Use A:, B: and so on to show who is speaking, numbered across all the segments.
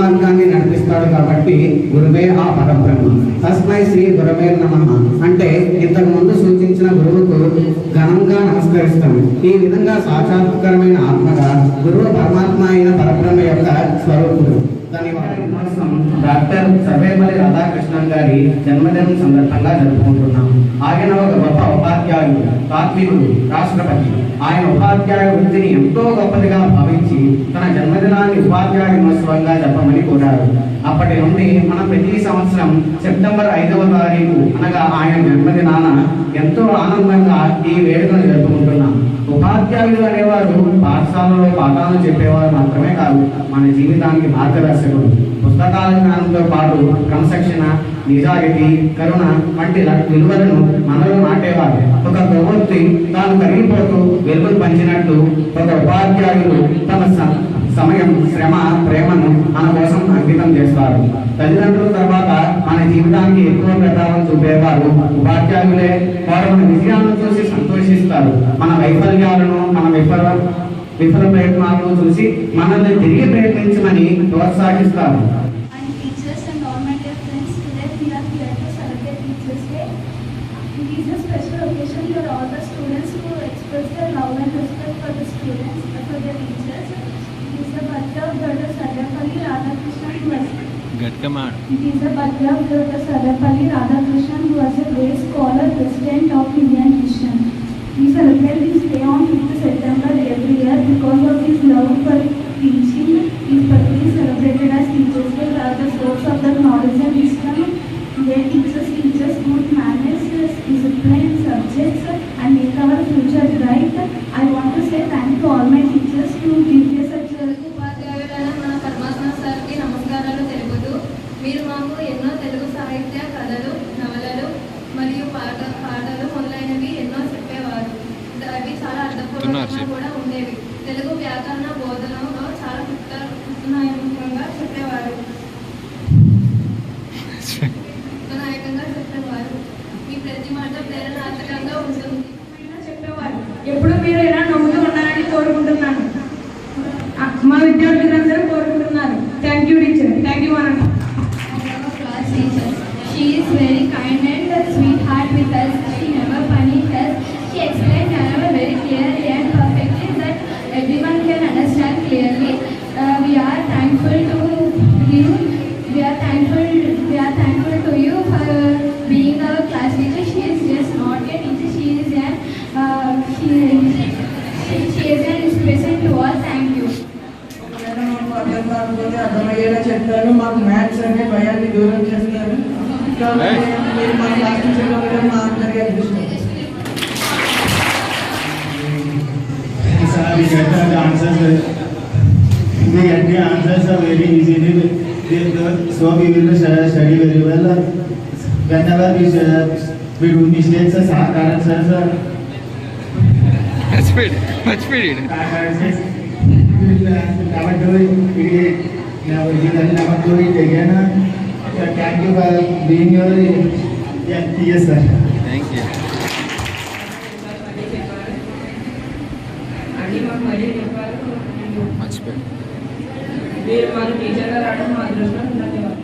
A: మార్గాన్ని నడిపిస్తాడు కాబట్టి గురువే ఆ పరబ్రహ్మ. తస్మై శ్రీ గురవే నమః అంటే ఇంతకు ముందు సూచించిన గురువుకు ఘనంగా నమస్కరిస్తాం. ఈ విధంగా సాక్షాత్కరమైన ఆత్మగా గురువు పరమాత్మ అయిన పరబ్రహ్మ యొక్క స్వరూపుడు. డాక్టర్ సర్వేపల్లి రాధాకృష్ణన్ గారి జన్మదినం సందర్భంగా జరుపుకుంటున్నాం. ఆయన ఒక గొప్ప ఉపాధ్యాయుడు, తాత్వికుడు, రాష్ట్రపతి. ఆయన ఉపాధ్యాయ వృత్తిని ఎంతో గొప్పదిగా భావించి తన జన్మదినాన్ని ఉపాధ్యాయ దినోత్సవంగా చెప్పమని కోరారు. అప్పటి నుండి మనం ప్రతి సంవత్సరం సెప్టెంబర్ 5వ తారీఖు అనగా ఆయన జన్మదినాన ఎంతో ఆనందంగా ఈ వేడుకను జరుపుకుంటున్నాం. ఉపాధ్యాయులు అనేవారు పాఠశాలలో పాఠాలు చెప్పేవారు మాత్రమే కాదు, మన జీవితానికి మార్గదర్శకుడు. పుస్తకాల జ్ఞానంతో పాటు క్రమశిక్షణ, నిజాయితీ, కరుణ వంటి విలువలను మనలో నాటేవారు. ఒక కొవ్వొత్తి తాను కరిగిపోతూ వెలుగులు పంచినట్టు ఒక ఉపాధ్యాయులు తమ సమయం, శ్రమ, ప్రేమను మన కోసం అంకితం చేస్తారు. తల్లిదండ్రుల తర్వాత మన జీవితానికి ఎక్కువ ప్రభావం చూపేవారు ఉపాధ్యాయులే. వారు మన విజయాలను చూసి సంతోషిస్తారు, మన వైఫల్యాలను, మన విఫల ప్రయత్నాలను చూసి మనల్ని తిరిగి ప్రయత్నించమని ప్రోత్సహిస్తారు.
B: It is the birthday of Dr. Sarvepalli Radhakrishnan, who was a great scholar, president of Indian Mission. We celebrate this day on 5th September every year because of his love for teaching. He is particularly celebrated as Teachers' Day, are the source of the knowledge and wisdom. They teach us good manners, discipline, subjects, and make our future bright. I want to say thank you to all my teachers to give me such
C: మీరు మాకు ఎన్నో తెలుగు సాహిత్య కథలు, నవలలు మరియు పాటలు మొదలైనవి ఎన్నో చెప్పేవారు. అవి చాలా అర్థపూర్వకంగా కూడా ఉండేవి. తెలుగు వ్యాకరణ బోధనలో చాలా నాయకంగా చెప్పేవారు. మీ ప్రతి మాట ప్రేరణాత్మకంగా ఉంటుంది చెప్పేవారు. ఎప్పుడు మీరు ఎలా నమ్ముతూ ఉన్నారని కోరుకుంటున్నాను. మా విద్యార్థులందరూ కోరుకుంటున్నారు. Thank you teacher. Thank you అనండి. Teacher. She is very kind and sweetheart with us. She never punished us. She explained whenever very clearly and perfectly that everyone can understand clearly. We are thankful to you. We are thankful to you for being our class teacher. She is just not a teacher. She is an inspiration to all. Thank you.
D: అర్థమయ్యేలా చెప్తారు. మాకు maths అనే భయాన్ని దూరం చేస్తారు. మీరు మా class teacher అవ్వడం మా అందరికీ అదృష్టం.
E: We get the answers are very easily. So we will study very well. Whenever we do mistakes, sir.
F: Much speed.
E: Never do it. Never do it again. Thank you for being your yes sir.
F: Thank you. Much better.
D: మీరు మన టీచర్గా రావడం మా అదృష్టం. ధన్యవాదాలు.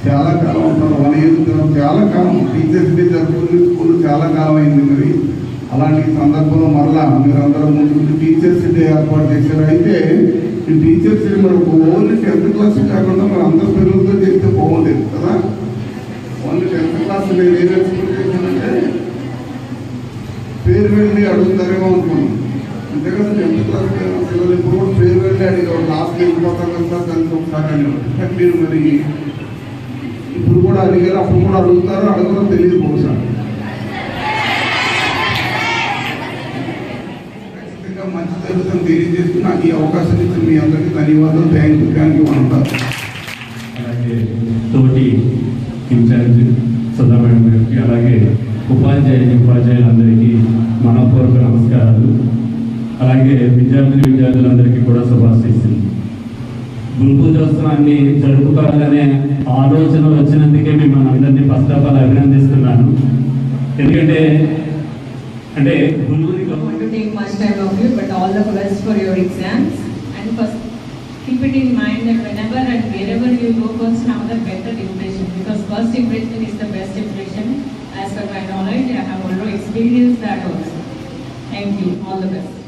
F: చాలా కాలం ఉంటారు 1 year చాలా కాలం టీచర్స్ డే జరుపుకునే స్కూల్ చాలా కాలం అయింది. మరి అలాంటి సందర్భంలో మరలా మీరందరూ ముందు టీచర్స్ డే ఏర్పాటు చేశారు. అయితే ఈ టీచర్స్ డే మరి ఓన్లీ 10th క్లాస్ కాకుండా మరి అందరి పిల్లలతో చేస్తే బాగుండేది కదా. ఓన్లీ 10th క్లాస్ నేను ఏం ఎక్స్పెక్ట్ చేశానంటే పేరు వెళ్ళి అడుగుతారేమో అనుకున్నాను. అంతే కదా 10th క్లాస్ పిల్లలు ఇప్పుడు కూడా పేరు వెళ్ళి అడిగేవాడు. లాస్ట్ వెళ్ళిపోతాం కదా కలిసి ఒకసారి అనేవాడు. మీరు మరి ఇప్పుడు కూడా అడిగారు, అప్పుడు కూడా అడుగుతారో అడగరో తెలియదు బహుశా. ఖచ్చితంగా మంచి జరుగుతుంది తెలియజేస్తూ నాకు ఈ అవకాశం ఇచ్చిన మీ అందరికీ ధన్యవాదాలు. థ్యాంక్ యూ అంటారు.
G: అలాగే తోటి ఇన్ఛార్జ్ సుధా మేడం గారికి, అలాగే ఉపాధ్యాయులందరికీ మనపూర్వక నమస్కారాలు. అలాగే విద్యార్థులందరికీ కూడా శుభాశీస్సులు. గురు పూజోత్సవాన్ని జరుపుకోవాలనే ఆలోచన వచ్చినందుకే మిమ్మల్ని అందరినీ ఫస్ట్ ఆఫ్ ఆల్ అభినందిస్తున్నాను. ఎందుకంటే గురువుని
H: want to take much time of you, but all the best for your exams. And first, keep it in mind that whenever and wherever you go, first have the better impression, because first impression is the best impression. As per my knowledge, I have already experienced that also. Thank you. All the best.